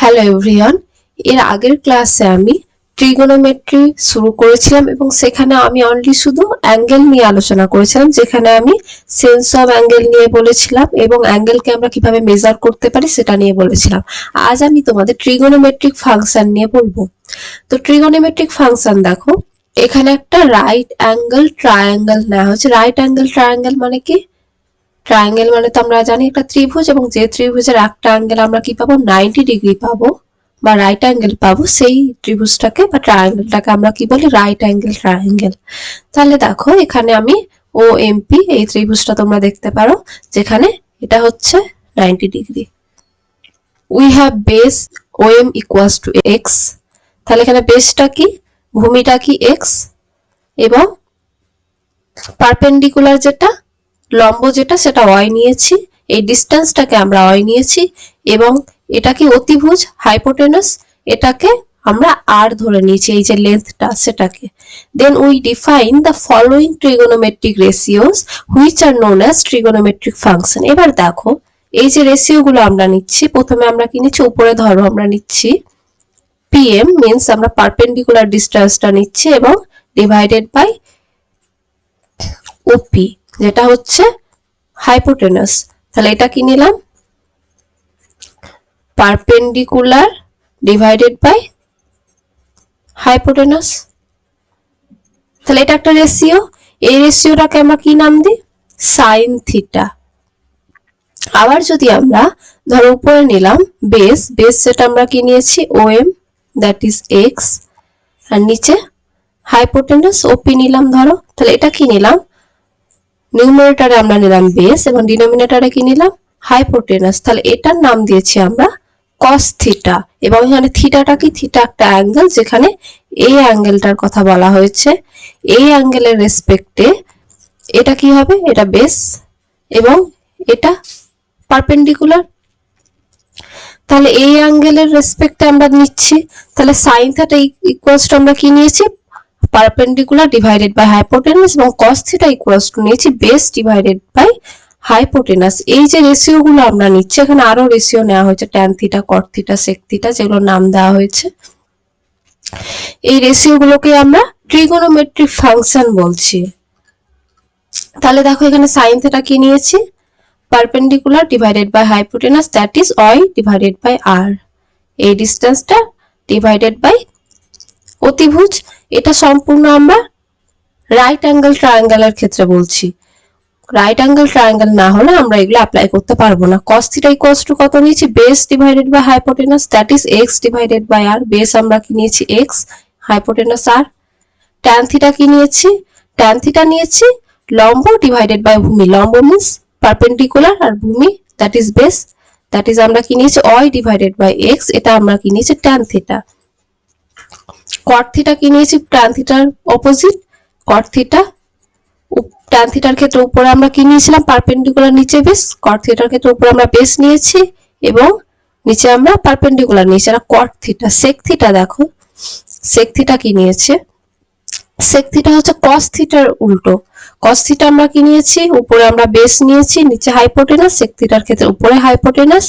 Hello everyone, এর আগের ক্লাসে আমি ট্রিগোনোমেট্রি শুরু করেছিলাম এবং সেখানে আমি অনলি শুধু অ্যাঙ্গেল নিয়ে আলোচনা করেছিলাম, যেখানে আমি সেন্স অফ অ্যাঙ্গেল নিয়ে বলেছিলাম এবং অ্যাঙ্গেলকে আমরা কিভাবে মেজার করতে পারি সেটা নিয়ে বলেছিলাম। আজ আমি তোমাদের ট্রিগোনোমেট্রিক ফাংশন নিয়ে বলবো। তো ট্রিগোনোমেট্রিক ফাংশন দেখো, এখানে একটা রাইট অ্যাঙ্গেল ট্রায়াঙ্গেল নেওয়া হচ্ছে। রাইট অ্যাঙ্গেল ট্রায়াঙ্গেল মানে কি? ট্রায়াঙ্গেল মানে তো আমরা জানি একটা ত্রিভুজ, এবং যে ত্রিভুজের একটা অ্যাঙ্গেল আমরা কি পাবো, 90 ডিগ্রি পাবো বা রাইট অ্যাঙ্গেল পাবো, সেই ত্রিভুজটাকে বা ট্রায়াঙ্গেলটাকে আমরা কি বলি, রাইট অ্যাঙ্গেল ট্রায়াঙ্গেল। তাহলে দেখো এখানে আমি ও এমপি এই ত্রিভুজটা তোমরা দেখতে পারো, যেখানে এটা হচ্ছে 90 degree. We have base OM equals to x. তাহলে এখানে বেসটা কি, ভূমিটা কি এক্স, এবং পারপেন্ডিকুলার যেটা, লম্ব যেটা, সেটা ওয়াই নিয়েছি। এই ডিস্টেন্সটাকে আমরা ওয়াই নিয়েছি, এবং এটা কি অতিভুজ হাইপোটেনাস, এটাকে আমরা আর ধরে নিয়েছি, এই যে লেন্থটা সেটাকে। Then we define the following trigonometric ratios which are known as trigonometric function. এবার দেখো এই যে রেশিও গুলো আমরা নিচ্ছি, প্রথমে আমরা কি নিচ্ছি, উপরে ধরো আমরা নিচ্ছি পিএম, মিন্স আমরা পারপেন্ডিকুলার ডিস্টেন্সটা নিচ্ছি, এবং ডিভাইডেড বাই ওপি যেটা হচ্ছে হাইপোটেনাস। তাহলে এটা কি নিলাম, পারপেন্ডিকুলার ডিভাইডেড বাই হাইপোটেনাস। তাহলে এটা একটা রেশিও, এই রেশিওটাকে আমরা কি নাম দিই, সাইন থিটা। আবার যদি আমরা ধরো উপরে নিলাম বেস, বেস সেটা আমরা কি নিয়েছি OM, দ্যাট ইজ এক্স, আর নিচে হাইপোটেনাস ওপি নিলাম ধরো। তাহলে এটা কি নিলাম, নিউমারেটরে আমরা নিলাম বেস এবং ডিনোমিনেটরে কি নিলাম, হাইপোটেনাস। তাহলে এটার নাম দিয়েছি আমরা কস থিটা, এবং এখানে থিটাটা কি, থিটা একটা অ্যাঙ্গেল, যেখানে এই অ্যাঙ্গেলটার কথা বলা হয়েছে। এই অ্যাঙ্গেলের রেসপেক্টে এটা কি হবে, এটা বেস এবং এটা পারপেন্ডিকুলার। তাহলে এই অ্যাঙ্গেলের রেসপেক্টে আমরা নিচ্ছি, তাহলে সাইন থিটা ইকুয়ালস টু আমরা কি নিয়েছি, পারপেন্ডিকুলার ডিভাইডেড বাই হাইপোটেনাস, এবং কস থিটা ইকুয়ালস টু নিয়েছি বেস ডিভাইডেড বাই হাইপোটেনাস। এই যে রেশিও গুলো আমরা নিচ্ছি, এখানে আরো রেশিও নেওয়া হয়েছে, tan theta, cot theta, sec theta, যেগুলো নাম দেওয়া হয়েছে। এই রেশিও গুলোকে আমরা ট্রিগোনোমেট্রিক ফাংশন বলছি। তাহলে দেখো এখানে সাইন থিটা কি নিয়েছি, perpendicular divided by hypotenuse, that is Y divided by R. এই ডিস্টেন্সটা ডিভাইডেড বাই অতিভুজ। এটা সম্পূর্ণ আমরা রাইট অ্যাঙ্গেল ট্রায়াঙ্গেলের ক্ষেত্রে বলছি। রাইট অ্যাঙ্গেল ট্রায়াঙ্গেল না হলে আমরা এগুলো অ্যাপ্লাই করতে পারবো না। cos থিটা ইকুয়ালস টু কত নিয়েছি, base divided by hypotenuse, that is x divided by r। Base আমরা কি নিয়েছি x, hypotenuse r। tan theta কি নিয়েছি, tan থিটা নিয়েছি লম্ব ডিভাইডেড বাই ভূমি। লম্ব মিন্স পারপেন্ডিকুলার, আর ভূমি that is base, that is আমরা কি নিয়েছি y ডিভাইডেড বাই x। এটা আমরা কি নিয়েছি tan থিটা। cot থিটা কি নিয়েছি, tan থিটার অপোজিট cot থিটা। tan থিটার ক্ষেত্রে উপরে আমরা কি নিয়েছিলাম, পারপেন্ডিকুলার, নিচে বেস। cot থিটার ক্ষেত্রে উপরে আমরা বেস নিয়েছি এবং নিচে আমরা পারপেন্ডিকুলার নিয়েছি, আর cot থিটা। sec থিটা দেখো, sec থিটা কি নিয়েছে, sec থিটা হচ্ছে cos থিটার উল্টো। cos থিটা আমরা কি নিয়েছি, উপরে আমরা বেস নিয়েছি, নিচে হাইপোটেনাস। sec থিটার ক্ষেত্রে উপরে হাইপোটেনাস,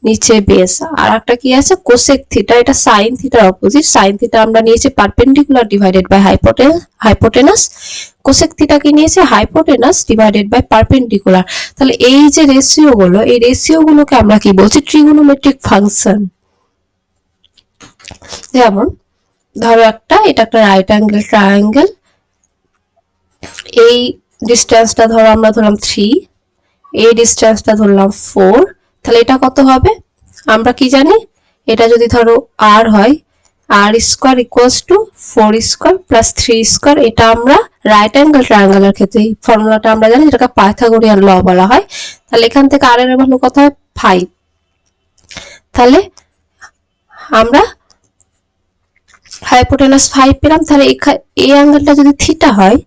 নিচে বেস। আর একটা কি আছে, কোসেক থিটা, এটা সাইন থিটার অপোজিট। সাইন থিটা আমরা নিয়েছি perpendicular divided by hypotenuse. Cosec theta কি নিয়েছে, হাইপোটেনাস ডিভাইডেড বাই পারপেন্ডিকুলার। তাহলে এই যে রেশিও গুলো, এই রেশিও গুলোকে আমরা কি বলছি, ট্রিগোনোমেট্রিক ফাংশন। যেমন ধরো এটা একটা রাইট অ্যাঙ্গেল ট্রায়াঙ্গেল, এই ডিস্টেন্সটা ধরো আমরা ধরলাম 3, এই ডিস্টেন্সটা ধরলাম 4। তাহলে এটা কত হবে, আমরা কি জানি, এটা যদি ধরো r হয়, r square equals to 4 square plus 3 square. এটা আমরা রাইট অ্যাঙ্গেল ট্রায়াঙ্গেলের ক্ষেত্রে এই ফর্মুলাটা আমরা জানি, যেটাকে পাইথাগোরিয়ান ল বলা হয়। তাহলে এখান থেকে r এর ভ্যালু কত হয়, 5। তাহলে আমরা হাইপোটেনাস 5 পেলাম। তাহলে এই অ্যাঙ্গেলটা যদি থিটা হয়,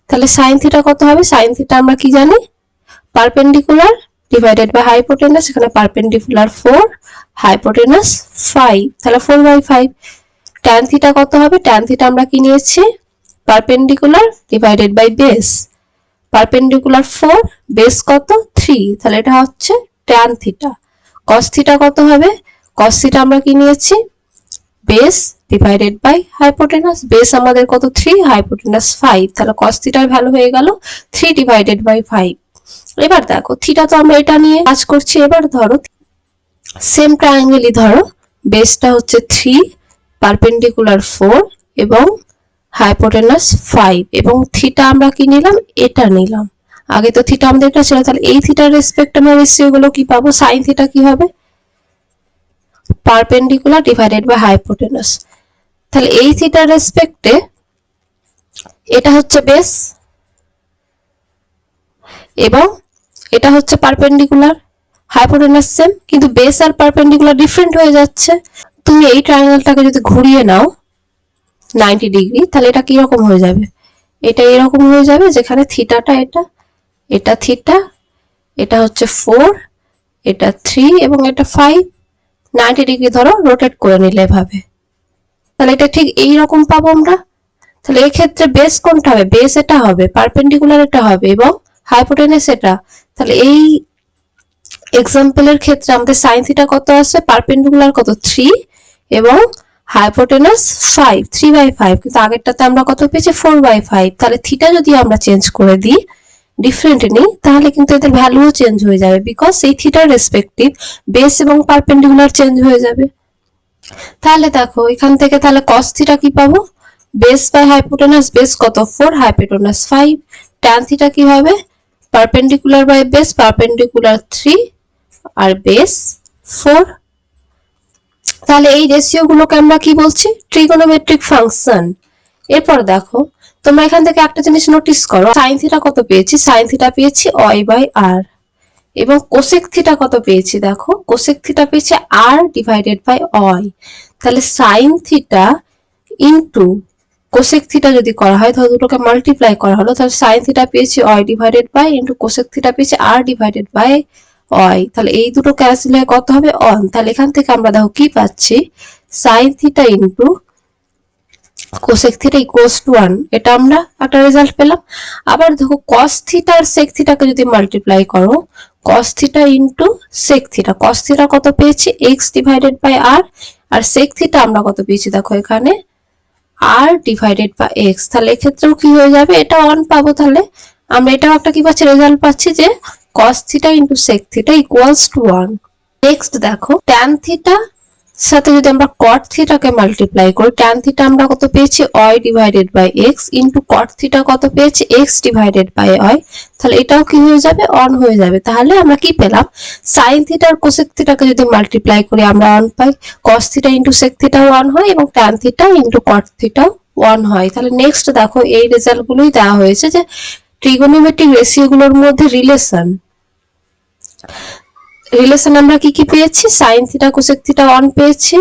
তাহলে সাইন থিটা কত হবে, সাইন থিটা আমরা কি জানি, পারপেন্ডিকুলার ডিভাইডেড বাই হাইপোটেনাস। এখানে পারপেন্ডিকুলার 4, হাইপোটেনাস 5, তাহলে 4/5। tan থিটা কত হবে, tan থিটা আমরা কি নিয়েছি, perpendicular divided by base. Perpendicular 4, base কত 3, তাহলে এটা হচ্ছে tan থিটা। cos থিটা কত হবে, cos থিটা আমরা কি নিয়েছি, base divided by hypotenuse. Base আমাদের কত 3, হাইপোটেনাস 5, তাহলে cos থিটার ভ্যালু হয়ে গেল 3 ডিভাইডেড বাই 5। এবার দেখো থিটা তো আমরা এটা নিয়ে কাজ করছি। এবার ধরো সেম ট্রায়াঙ্গেলই ধরো, বেসটা হচ্ছে 3, পারপেন্ডিকুলার 4 এবং হাইপোটেনাস 5, এবং থিটা আমরা কি নিলাম, এটা নিলাম। আগে তো থিটা আমাদের এটা ছিল, তাহলে এই থিটার রেসপেক্ট আমরা রেশিও গুলো কি পাবো, সাইন থিটা কি হবে, পারপেন্ডিকুলার ডিভাইডেড বাই হাইপোটেনাস। তাহলে এই থিটার রেসপেক্টে এটা হচ্ছে বেস এবং এটা হচ্ছে পারপেন্ডিকুলার, হাইপোটেনাস সেম, কিন্তু বেস আর পারপেন্ডিকুলার ডিফারেন্ট হয়ে যাচ্ছে। তুমি এই ট্রায়াঙ্গেলটাকে যদি ঘুরিয়ে নাও 90 ডিগ্রি, তাহলে এটা কি রকম হয়ে যাবে, এটা এরকম হয়ে যাবে, যেখানে থিটাটা এটা, এটা থিটা, এটা হচ্ছে 4, এটা 3 এবং এটা 5, 90 ডিগ্রি ধরো রোটেট করে নিলে এভাবে, তাহলে এটা ঠিক এই রকম পাবো আমরা। তাহলে এই ক্ষেত্রে বেস কোনটা হবে, বেস এটা হবে, পারপেন্ডিকুলার এটা হবে এবং হাইপোটেনাস এটা। তাহলে এই এক্সাম্পলের ক্ষেত্রে আমাদের সাইন থিটা কত আছে, পারপেন্ডিকুলার কত 3 এবং হাইপোটেনাস 5, 3/5, কিন্তু আগেরটাতে আমরা কত পেয়েছি 4/5। তাহলে থিটা যদি আমরা চেঞ্জ করে দিই, ডিফারেন্ট নিই, তাহলে কিন্তু এদের ভ্যালুও চেঞ্জ হয়ে যাবে, বিকজ এই থিটার রেসপেক্টিভ বেস এবং পারপেন্ডিকুলার চেঞ্জ হয়ে যাবে। তাহলে দেখো এখান থেকে তাহলে cos থিটা কি পাবো, বেস বাই হাইপোটেনাস, বেস কত 4, হাইপোটেনাস 5, tan থিটা কি হবে, পারপেন্ডিকুলার বাই বেস, পারপেন্ডিকুলার 3 আর বেস 4। তাহলে এই রেশিও গুলোকে আমরা কি বলছি, ট্রিগোনোমেট্রিক ফাংশন। এরপর দেখো তোমরা এখান থেকে একটা জিনিস নোটিস করো, সাইন থিটা কত পেয়েছি, সাইন থিটা পেয়েছি ওয়াই বাই আর, এবং কোসেক থিটা কত পেয়েছি, দেখো কোসেক থিটা পেয়েছি আর ডিভাইডেড বাই ওয়াই। তাহলে sine theta into cosec theta যদি করা হয়, ধরো দুটোকে মাল্টিপ্লাই করা হলো, তাহলে সাইন থিটা পেয়েছি y divided by into cosec theta পেয়েছি আর ডিভাইডেড বাই ওয়াই। তাহলে এই দুটো ক্যান্সেল হয়ে কত হবে 1। তাহলে এখান থেকে আমরা দেখো কি পাচ্ছি, sine theta into cosec theta equals to 1, এটা আমরা একটা রেজাল্ট পেলাম। আবার দেখো cos থিটা আর sec থিটাকে যদি মাল্টিপ্লাই করো, cos theta into sec theta, cos theta কত পেয়েছি x ডিভাইডেড বাই r, আর sec থিটা আমরা কত পেয়েছি দেখো এখানে r ডিভাইডেড বাই x। তাহলে এক্ষেত্রেও কি হয়ে যাবে, এটা 1 পাবো। তাহলে আমরা এটাও একটা কি পাচ্ছি, রেজাল্ট পাচ্ছি যে cos theta into sec theta equals to 1। Next দেখো tan থিটা সাথে যদি আমরা cot থিটাকে মাল্টিপ্লাই করি, tan থিটা আমরা কত পেয়েছি y divided by x into cot theta কত পেয়েছি x ডিভাইডেড বাই y। তাহলে এটাও কি হয়ে যাবে, 1 হয়ে যাবে। তাহলে আমরা কি পেলাম, sin থিটা আর cosec থিটাকে যদি মাল্টিপ্লাই করি আমরা 1 পাই, cos থিটা ইনটু sec থিটাও 1 হয় এবং tan থিটা ইনটু cot থিটাও 1 হয়। তাহলে নেক্সট দেখো এই রেজাল্ট গুলোই দেওয়া হয়েছে যে ট্রিগোনোমেট্রিক রেশিও গুলোর মধ্যে রিলেশন আমরা কি কি পেয়েছি, sin থিটা cosec থিটা 1 পেয়েছি,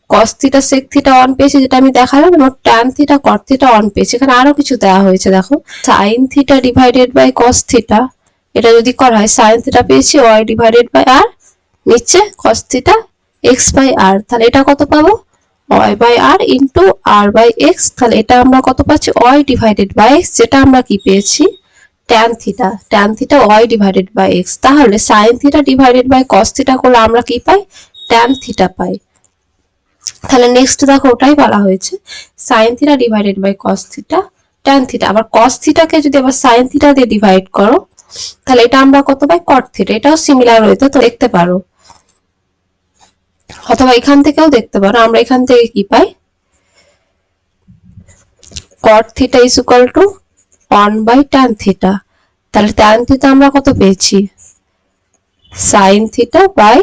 cos থিটা sec থিটা 1 পেয়েছি যেটা আমি দেখালাম, এবং tan থিটা cot থিটা 1 পেয়েছি। এখানে আরো কিছু দেওয়া হয়েছে দেখো, sin theta divided by cos theta, এটা যদি করা হয় sin থিটা পেয়েছি y ডিভাইডেড বাই r, নিচে cos theta x by r। তাহলে এটা কত পাবো, y by r into r by x। তাহলে এটা আমরা কত পাচ্ছি, y ডিভাইডেড বাই x, যেটা আমরা কি পেয়েছি tan theta y divided by x। তাহলে sin theta divided by cos theta করলে আমরা কি পাই, tan থিটা পাই। তাহলে নেক্সট দেখো ওটাই বলা হয়েছে, sin theta divided by cos theta tan theta. আবার cos থিটাকে যদি আবার sin থিটা দিয়ে ডিভাইড করো, তাহলে এটা আমরা কত পাই, cot থিটা। এটাও সিমিলার হইতো, তো দেখতে পারো, অথবা এখান থেকেও দেখতে পারো। আমরা এখান থেকে কি পাই, cot theta is equal to 1 by tan theta. তাহলে tan থিটা আমরা কত পেয়েছি, sin theta by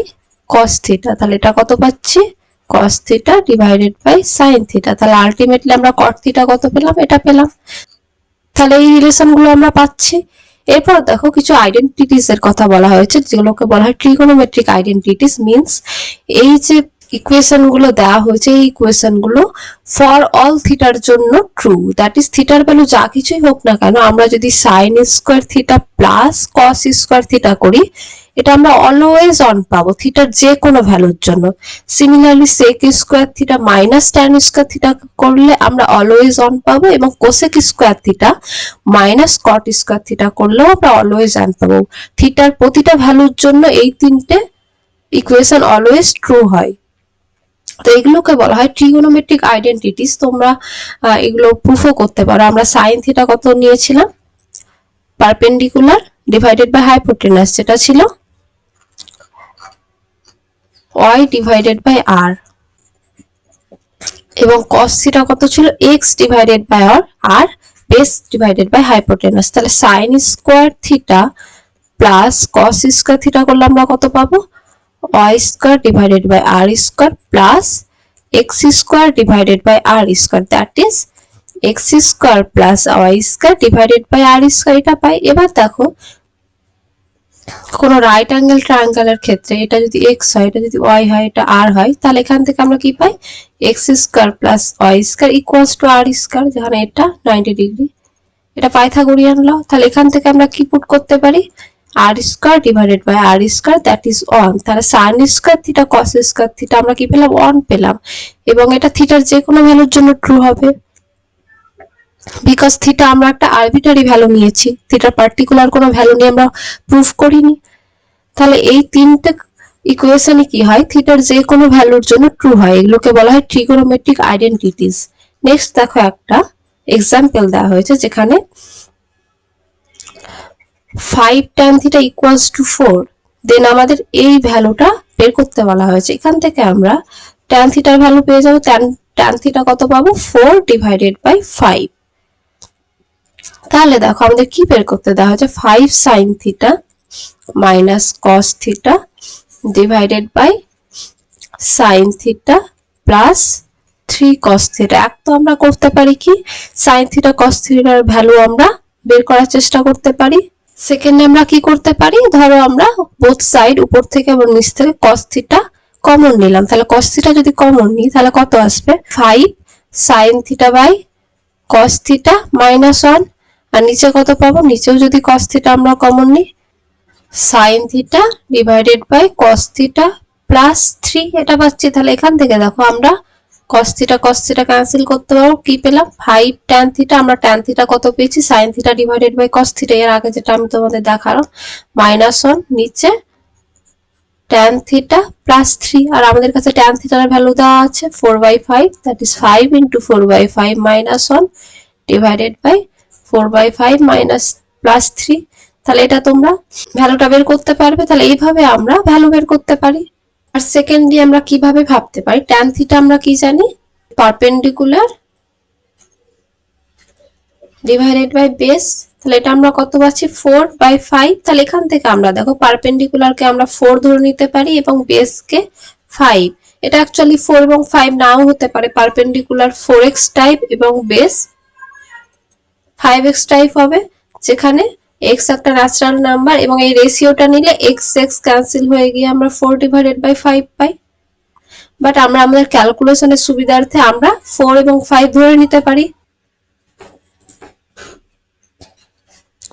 cos theta. তাহলে এটা কত পাচ্ছি, cos theta divided by sin theta. তাহলে আলটিমেটলি আমরা cot থিটা কত পেলাম, এটা পেলাম। তাহলে এই রিলেশন গুলো আমরা পাচ্ছি। এরপর দেখো কিছু আইডেন্টিটিস এর কথা বলা হয়েছে, যেগুলোকে বলা হয় ট্রিগোনোমেট্রিক আইডেন্টিটিস। মিন্স এই যে ইকুয়েশন গুলো দেওয়া হয়েছে, এই ইকুয়েশন গুলো ফর অল থিটার জন্য ট্রু। দ্যাট ইজ থিটার ভ্যালু যা কিছুই হোক না কেন, আমরা যদি sign square theta plus cos square theta করি, এটা আমরা অলওয়েজ অন পাবো থিটার যে কোনো ভ্যালুর জন্য। Similarly sec square theta minus tan square theta করলে আমরা অলওয়েজ অন পাবো, এবং cosec square theta minus cot square theta করলেও আমরা অলওয়েজ অন পাবো। থিটার প্রতিটা ভ্যালুর জন্য এই তিনটে ইকুয়েশন অলওয়েজ ট্রু হয়। তো এগুলোকে বলা হয় ট্রিগোনোমেট্রিক আইডেন্টিটিস। তোমরা এগুলো প্রুফও করতে পারো। আমরা সাইন থিটা কত নিয়েছিলাম, পারপেন্ডিকুলার ডিভাইডেড বাই হাইপোটেনাস, যেটা ছিল y ডিভাইডেড বাই r, এবং cos থিটা কত ছিল, x divided by r base divided by hypotenuse. তাহলে sine square theta plus cos square theta করলে আমরা কত পাবো, y square divided by r square plus x square divided by r square, that is x square plus y square divided by r square, এটা পাই। এবার দেখো কোনো right angle ট্রায়াঙ্গেলের ক্ষেত্রে এটা যদি x হয়, এটা যদি y হয়, এটা r হয়, তাহলে এখান থেকে আমরা কি পাই, x square plus y square equals to r square, যেখানে এটা 90 ডিগ্রি। এটা পাইথাগোরিয়ান ল। তাহলে এখান থেকে আমরা কি পুট করতে পারি, r square divided by r square, that is 1। তাহলে sin square theta cos square theta আমরা কি পেলাম, 1 পেলাম। এবং এটা থিটার যে কোনো ভ্যালুর জন্য ট্রু হবে, বিকজ থিটা আমরা একটা আরবিটারি ভ্যালু নিয়েছি, থিটার পার্টিকুলার কোনো ভ্যালু নিয়ে আমরা প্রুফ করিনি। তাহলে এই তিনটে ইকুয়েশনে কি হয়, থিটার যে কোনো ভ্যালুর জন্য ট্রু হয়। এগুলোকে বলা হয় ট্রিগোনোমেট্রিক আইডেন্টিটিস। নেক্সট দেখো একটা এক্সাম্পল দেওয়া হয়েছে, যেখানে 5 tan থিটা ইকুয়ালস টু 4, দেন আমাদের এই ভ্যালুটা বের করতে বলা হয়েছে। এখান থেকে আমরা tan থিটার ভ্যালু পেয়ে যাবো, tan থিটা কত পাবো, 4 ডিভাইডেড বাই 5। তাহলে দেখো আমাদের কি বের করতে দেওয়া হয়েছে, 5 sin theta minus cos theta divided by sin theta plus 3 cos theta. এক তো আমরা করতে পারি কি, sin থিটা cos থিটার ভ্যালু আমরা বের করার চেষ্টা করতে পারি। সেকেন্ডে আমরা কি করতে পারি, ধরো আমরা বোথ সাইড উপর থেকে এবং নিচ থেকে cos থিটা কমন নিলাম। তাহলে cos থিটা যদি কমন নিই তাহলে কত আসবে, 5 sin theta by cos theta minus 1। আর নিচে কত পাবো, নিচেও যদি cos থিটা আমরা কমন নিই, sin theta divided by cos theta plus 3 এটা পাচ্ছি। তাহলে এখান থেকে দেখো আমরা cos থিটা ক্যান্সেল করতে পারবো, কি পেলাম, 5 tan থিটা। আমরা tan থিটা কত পেয়েছি, sin theta divided by cos theta, এর আগে যেটা আমি তোমাদের দেখালাম, মাইনাস 1, নিচে tan থিটা প্লাস 3। আর আমাদের কাছে tan থিটার ভ্যালু দেওয়া আছে 4/5, that is 5 into 4/5 minus 1 divided by 4/5 minus plus 3। তাহলে এটা তোমরা ভ্যালুটা বের করতে পারবে। তাহলে এইভাবে আমরা ভ্যালু বের করতে পারি। আর সেকেন্ডলি আমরা কিভাবে ভাবতে পারি, tan থিটা আমরা কি জানি, পারপেন্ডিকুলার ডিভাইডেড বাই বেস। তাহলে এটা আমরা কত পাচ্ছি, 4/5। তাহলে এখান থেকে আমরা দেখো পারপেন্ডিকুলারকে আমরা 4 ধরে নিতে পারি এবং বেসকে 5। এটা অ্যাকচুয়ালি 4 এবং 5 নাও হতে পারে, পারপেন্ডিকুলার 4x টাইপ এবং বেস 5x টাইপ হবে, যেখানে x একটা ন্যাচারাল নাম্বার এবং এই রেশিওটা নিলে x ক্যান্সেল হয়ে গিয়ে আমরা 4 ডিভাইডেড বাই 5 পাই। বাট আমরা আমাদের ক্যালকুলেশনের সুবিধার্থে আমরা 4 এবং 5 ধরে নিতে পারি।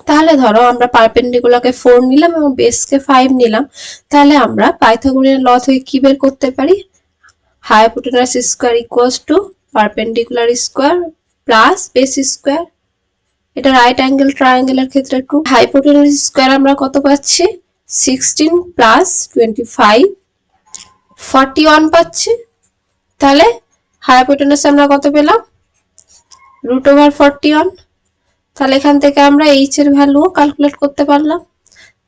তাহলে ধরো আমরা পারপেন্ডিকুলারকে 4 নিলাম এবং বেসকে 5 নিলাম, তাহলে আমরা পাইথাগোরিয়ান ল থেকে কি বের করতে পারি, hypotenuse square equals to perpendicular square plus base square. এটা রাইট অ্যাঙ্গেল ট্রায়াঙ্গেলের ক্ষেত্রে 2। হাইপোটেনাস স্কোয়ার আমরা কত পাচ্ছি, 16 প্লাস 25 41 পাচ্ছি। তাহলে হাইপোটেনাস আমরা কত পেলাম, √41। তাহলে এখান থেকে আমরা এইচ এর ভ্যালুও ক্যালকুলেট করতে পারলাম।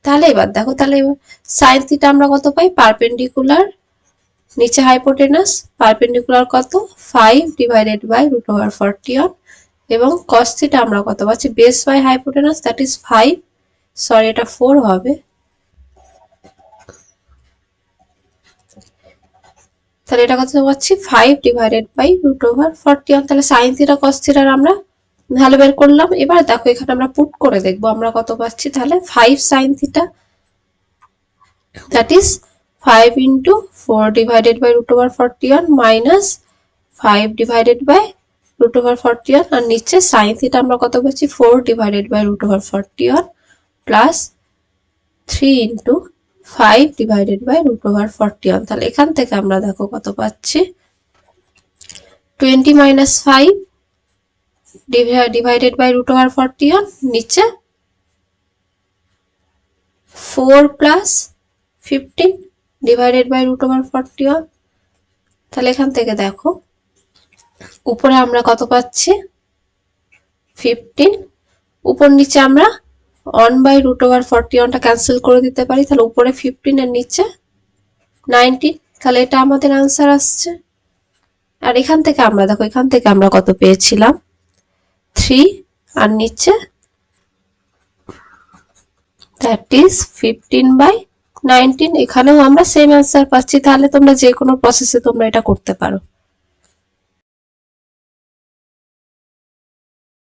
তাহলে এবার দেখো, তাহলে সাইন থিটা আমরা কত পাই, পারপেন্ডিকুলার নিচে হাইপোটেনাস, পারপেন্ডিকুলার কত 5 ডিভাইডেড বাই √41, এবং cos থিটা আমরা কত পাচ্ছি, base by hypotenuse, that is 5, sorry এটা 4 হবে। তাহলে এটা কত পাচ্ছি, 5 ডিভাইডেড বাই √41। তাহলে সাইন থিটা cos থিটার আমরা ভ্যালু বের করলাম। এবার দেখো এখানে আমরা পুট করে দেখবো আমরা কত পাচ্ছি। তাহলে 5 sin theta, that is 5 into 4 divided by √41 minus 5 divided by √41, আর নিচে sin থিটা আমরা কত পাচ্ছি, 4 divided by √41 plus 3 into 5 divided by √41। তাহলে এখান থেকে আমরা দেখো কত পাচ্ছি, 20 মাইনাস 5 ডিভাইডেড বাই √41, নিচে 4 প্লাস 15 ডিভাইডেড বাই √41। তাহলে এখান থেকে দেখো উপরে আমরা কত পাচ্ছি 15, উপর নিচে আমরা 1/√41টা ক্যান্সেল করে দিতে পারি, তাহলে উপরে 15 এর নিচে 19, তাহলে এটা আমাদের আনসার আসছে। আর এখান থেকে আমরা দেখো এখান থেকে আমরা কত পেয়েছিলাম 3 আর নিচে দ্যাট ইজ 15/19, এখানেও আমরা সেম অ্যান্সার পাচ্ছি। তাহলে তোমরা যে কোনো প্রসেসে তোমরা এটা করতে পারো।